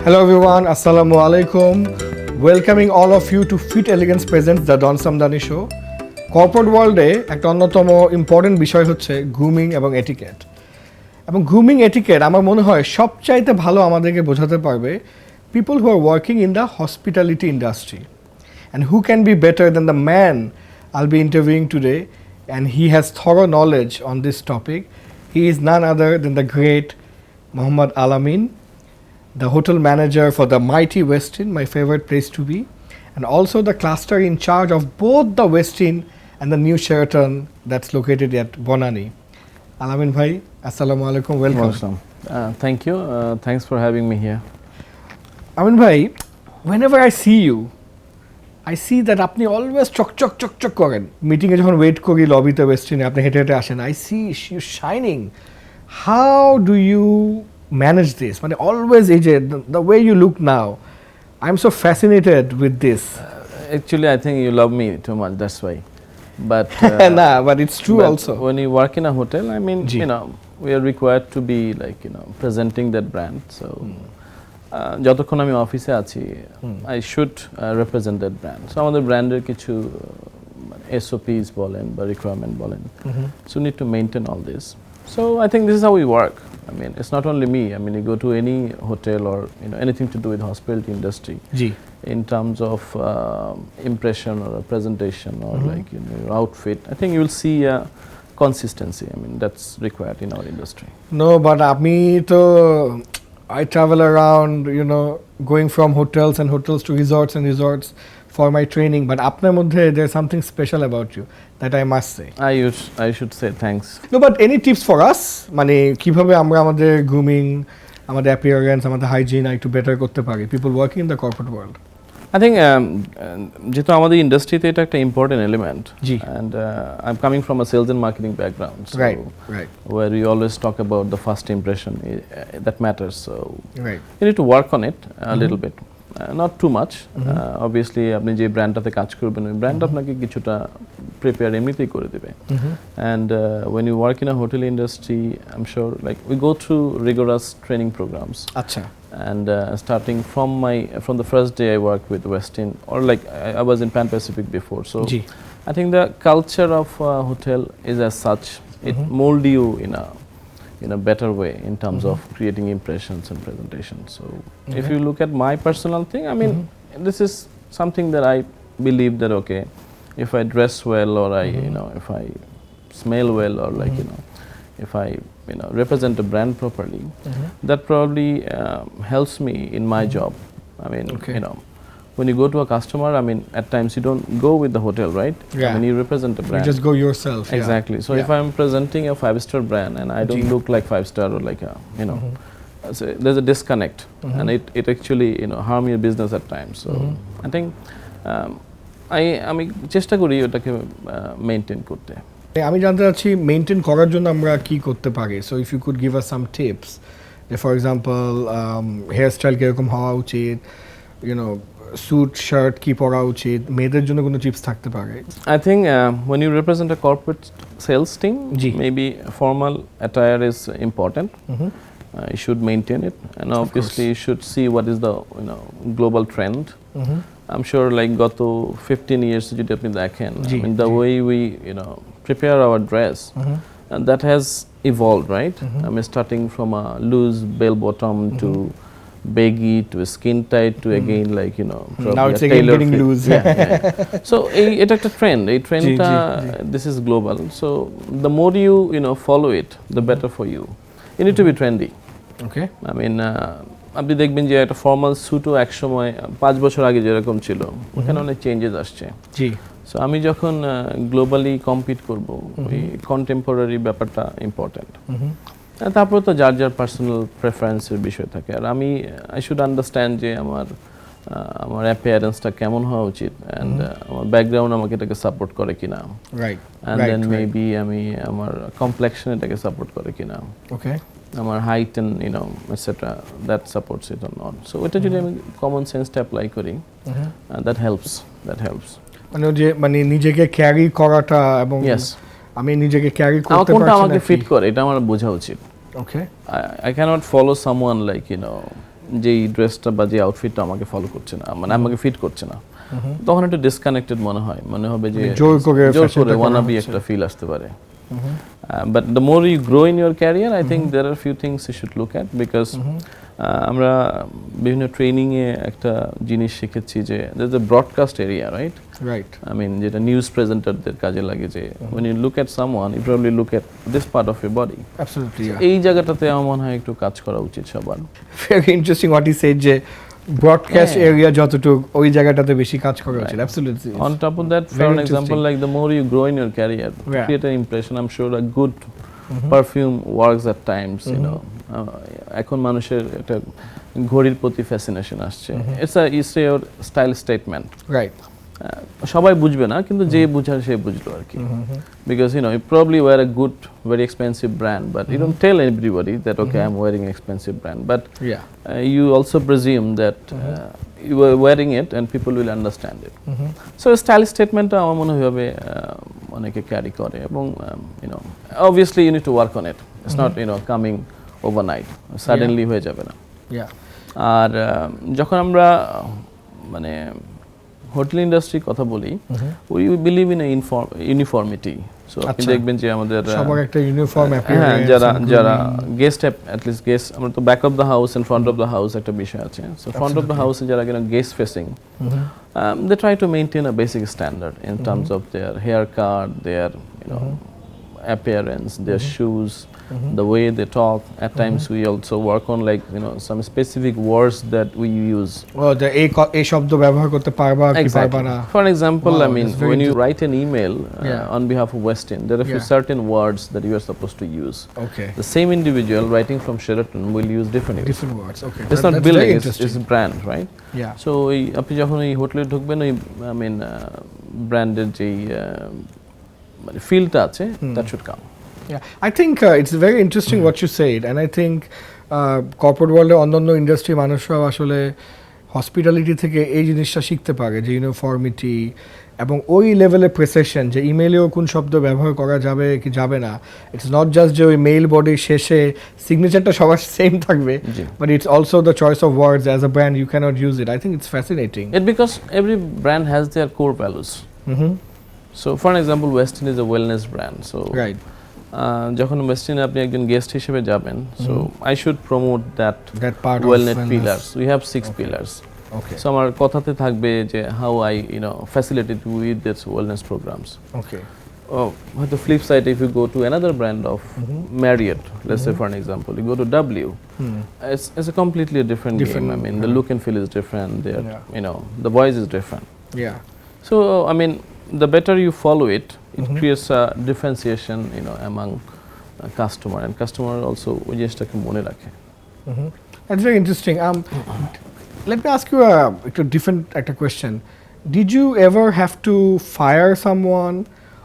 Hello everyone, Assalamu alaikum. Welcoming all of you to Fit Elegance presents the DonSumdany show. Corporate world এ একটা অন্যতম important বিষয় হচ্ছে grooming এবং etiquette. এবং grooming etiquette আমার মনে হয় সবচাইতে ভালো আমাদেরকে বোঝাতে পারবে people who are working in the hospitality industry. And who can be better than the man I'll be interviewing today, and he has thorough knowledge on this topic. He is none other than the great Muhammad Amin, the hotel manager for the mighty Westin, my favorite place to be, and also the cluster in charge of both the Westin and the new Sheraton that's located at Bonani. Amin bhai, assalamu alaikum, welcome. Awesome. Thank you. Thanks for having me here. Amin bhai, whenever I see you, I see that আপনি always চকচক করেন। মিটিংয়ে যখন wait করি লবিতে ওয়েস্টিনে আপনি হেঁটে হেঁটে আসেন, I see you shining. How do you manage this? মানে অলওয়েজ এই যে the way you look now, I am so fascinated with this. Actually, I think you love me too much. That's why. But nah, but it's true also. When you work in a hotel, I mean, you know, we are required to be like, you know, presenting that brand. So. যতক্ষণ আমি অফিসে আছি I should represent that brand. So আমাদের ব্র্যান্ডের কিছু এসওপিস বলেন বা requirement বলেন, so need to maintain all this. So I think this is how we work. I mean, it's not only me. I mean, you go to any hotel or, you know, anything to do with hospitality industry. In terms of impression or a presentation or like, you know, your outfit, I think you will see consistency. I mean, that's required in our industry. No, but I travel around, you know, going from hotels to resorts and resorts for my training. But apnar moddhe there's something special about you that I must say. I should say thanks. No, but any tips for us? Mane kibhabe amra amader grooming, amader appearance, amader hygiene ekটু better korte pari, people working in the corporate world? I think যেহেতু আমাদের ইন্ডাস্ট্রিতে এটা একটা important element, and I'm coming from a sales and marketing background, so right. where we always talk about the first impression that matters, so right. you need to work on it a little bit, not too much. Obviously আপনি যে ব্র্যান্ডটাতে কাজ করবেন ওই brand আপনাকে কিছুটা prepare এমনিতেই করে দেবে, and when you work in a hotel industry, I'm sure like we go through rigorous training programs. Acha. And starting from the first day I worked with Westin, or like I was in Pan Pacific before, so I think the culture of hotel is as such, it mold you in a better way in terms of creating impressions and presentations. So if you look at my personal thing, I mean, this is something that I believe that okay, if I dress well, or I you know, if I smell well, or like you know, if I you know represent a brand properly, that probably helps me in my job. I mean, you know, when you go to a customer, I mean, at times you don't go with the hotel, right? Yeah. I mean, you represent a brand. You just go yourself. Exactly. So if I'm presenting a 5-star brand and I don't look like 5-star, or like a, you know, so there's a disconnect, and it actually, you know, harm your business at times. So I think আমি চেষ্টা করি ওটাকে maintain করতে। আমি জানতে চাচ্ছি maintain করার জন্য আমরা কি করতে পারি। So if you could give us some tips, for example hair style কীরকম হওয়া উচিত, ইউনো স্যুট শার্ট কি পরা উচিত, মেয়েদের জন্য কোনো টিপস থাকতে পারে? I think when you represent a corporate sales team, maybe formal attire is important. You should maintain it, and obviously you should see what is the, you know, global trend. I'm sure like গত 15 years যদি আপনি দেখেন, I mean the way we, you know, prepare our dress, and that has evolved, right? I mean, starting from a loose bell bottom to baggy to skin tight to again like, you know, now it's again getting fit. Loose. So এটা একটা trend, এই ট্রেন্ডটা this is global, so the more you know follow it, the better for you. You need to be trendy. Okay. I mean আপনি দেখবেন যে একটা formal স্যুটও এক সময় 5 বছর আগে যেরকম ছিল ওখানে অনেক চেঞ্জেস আসছে। সো আমি যখন গ্লোবালি কম্পিট করব, ওই কন্টেম্পোরারি ব্যাপারটা ইম্পর্টেন্ট। তারপরে তো যার যার পার্সোনাল প্রেফারেন্সের বিষয় থাকে, আর আমি আই শুড আন্ডারস্ট্যান্ড যে আমার অ্যাপিয়ারেন্সটা কেমন হওয়া উচিত, অ্যান্ড আমার ব্যাকগ্রাউন্ড আমাকে এটাকে সাপোর্ট করে কিনা, অ্যান্ড দেন মেবি আমি আমার কমপ্লেকশন এটাকে সাপোর্ট করে কিনা, আমার height and you know etcetera that supports it or not. So এটা যদি আমি কমন সেন্সটা অ্যাপ্লাই করি, দ্যাট হেল্পস। মানে নিজেকে ক্যারি করাটা, এবং আমি নিজেকে ক্যারি করতে পারছি না, আমাকে ফিট করে এটা আমার বোঝা উচিত। Okay. I cannot follow someone like, you know, যেই ড্রেসটা বা যে আউটফিটটা আমাকে ফলো করছে না, মানে আমাকে ফিট করছে না, তখন একটু ডিসকানেক্টেড মনে হবে যে জোর করে ওয়ানাবি একটা ফিল আসতে পারে। But the more you grow in your career, I think there are few things you should look at because আমরা বিভিন্ন ট্রেনিং এ একটা জিনিস শিখেছি যে there is a broadcast area, right? I mean যেটা নিউজ প্রেজেন্টারদের কাজে লাগে যে when you look at someone, you probably look at this part of your body. Absolutely. এই জায়গাটাতে আমার মনে হয় একটু কাজ করা উচিত সবার। Very interesting what he said যে broadcast area যতটুকু ওই জায়গাটাতে বেশি কাজ করা উচিত। Absolutely. On top of that, for an example, like the more you grow in your career, create an impression. I'm sure a good perfume works at times, you know. এখন মানুষের একটা ঘড়ির প্রতি ফ্যাসিনেশন আসছে। It's your style statement. Right. সবাই বুঝবে না, কিন্তু যে বুঝার সে বুঝলো আর কি। Because you know, you probably wear a good, very expensive brand, but you don't tell everybody that okay, I'm wearing an expensive brand. But you also presume that you are wearing it and people will understand it. So style statementটা আমার মনে হবে অনেকে carry করে এবং you know, obviously you need to work on it. It's not you know coming overnight. Suddenly হয়ে যাবে না। আর যখন আমরা মানে হোটেল ইন্ডাস্ট্রি কথা বলি, we believe in uniformity. So আপনি দেখবেন যে আমাদের সবার একটা ইউনিফর্ম অ্যাপিয়ারেন্স, যারা গেস্ট অ্যাটলিস্ট গেস্ট, আমরা তো back of the house and front of the house একটা বিষয় আছে। সো ফ্রন্ট অফ দ্য হাউসে যারা কিনা guest facing, they try to maintain a basic standard in terms of their haircut, their you know appearance, their shoes, the way they talk. At times we also work on like you know some specific words that we use. the এই শব্দ ব্যবহার করতে পারবা কি পারবা না। For example, I mean when you write an email on behalf of Westin, there are few certain words that you are supposed to use. The same individual writing from Sheraton will use different words. It's not building, it's brand, right? So আপনি যখন এই হোটেলে ঢুকবেন, ওই I mean ব্র্যান্ডের যেই ফিলটা আছে, that should come. I think it's very interesting what you said, and I think corporate world এ অন্যান্য ইন্ডাস্ট্রি মানুষরা আসলে হসপিটালিটি থেকে এই জিনিসটা শিখতে পারে যে ইউনিফর্মিটি এবং ওই লেভেলের প্রেসিশন, যে ইমেইলেও কোন শব্দ ব্যবহার করা যাবে কি যাবে না। ইটস নট জাস্ট যে ওই মেইল বডির শেষে সিগনেচারটা সবার সেম থাকবে, but it's also the choice of words. As a brand you can't use it. I think it's fascinating. It because every brand has their core values. So for an example, Westin is a wellness brand. So যখন ওয়েস্টিনে আপনি একজন guest হিসেবে যাবেন, so I should promote that wellness pillars. We have 6 pillars. So আমার কথাতে থাকবে যে how I you know facilitate with this wellness programs. হয়তো flip side, if you go to another brand of Marriott, let's say for an example, you go to W, it's a completely different game. I mean the look and feel is different, you know the voice is different. So I mean the better you follow it, it creates a differentiation you know among customer, and customer also ওই জিনিসটাকে মনে রাখে। That's very interesting. Let me ask you a different question. Did you ever have to fire someone,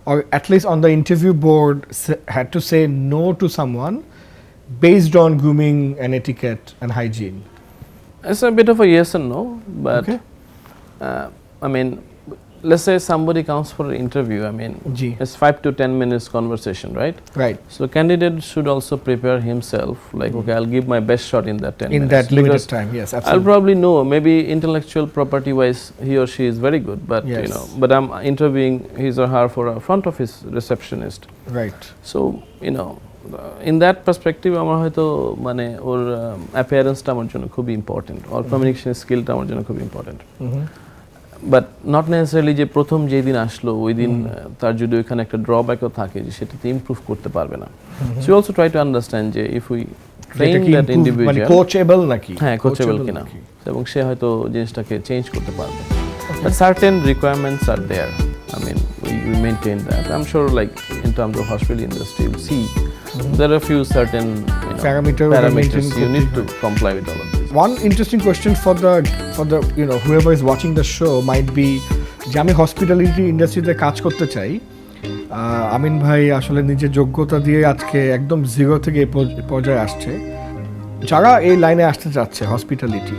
or at least on the interview board had to say no to someone based on grooming and etiquette and hygiene? It's a bit of a yes and no, but I mean let's say somebody comes for an interview, I mean it's 5 to 10 minutes conversation, right? So candidate should also prepare himself like okay, I'll give my best shot in that 10 minutes. In that limited time, yes, absolutely. I'll probably know maybe intellectual property wise he or she is very good, but you know, but I'm interviewing his or her for a front office receptionist, so you know in that perspective আমার হয়তো মানে ওর অ্যাপিয়ারেন্সটা আমার জন্য খুব important, ওর communication স্কিলটা আমার জন্য খুব ইম্পর্টেন্ট। বাট নট নেসেসারিলি যে প্রথম যেই দিন আসলো ওই দিন তার যদি ওইখানে একটা ড্রব্যাকও থাকে যে সেটাতে ইমপ্রুভ করতে পারবে না। So you also try to understand যে if we train that individual, মানে কোচেবল নাকি, হ্যাঁ কোচেবল কিনা, এবং সে হয়তো জিনিসটাকে চেঞ্জ করতে পারবে। But certain requirements are there, I mean we maintain that. I am sure like in terms of hospital industry you see there are few certain parameters you need to comply with all of this. One interesting question for the you know whoever is watching the show might be যে আমি hospitality ইন্ডাস্ট্রিতে কাজ করতে চাই, আমিন ভাই আসলে নিজের যোগ্যতা দিয়ে আজকে একদম জিরো থেকে এই পর্যায়ে আসছে। যারা এই লাইনে আসতে চাচ্ছে hospitality,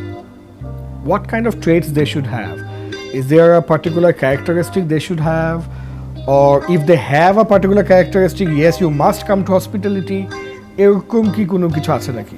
what kind of traits they should have? Is there a particular characteristic they should have? Or if they have a particular characteristic, yes, you must come to hospitality. এরকম কি কোনো কিছু আছে নাকি?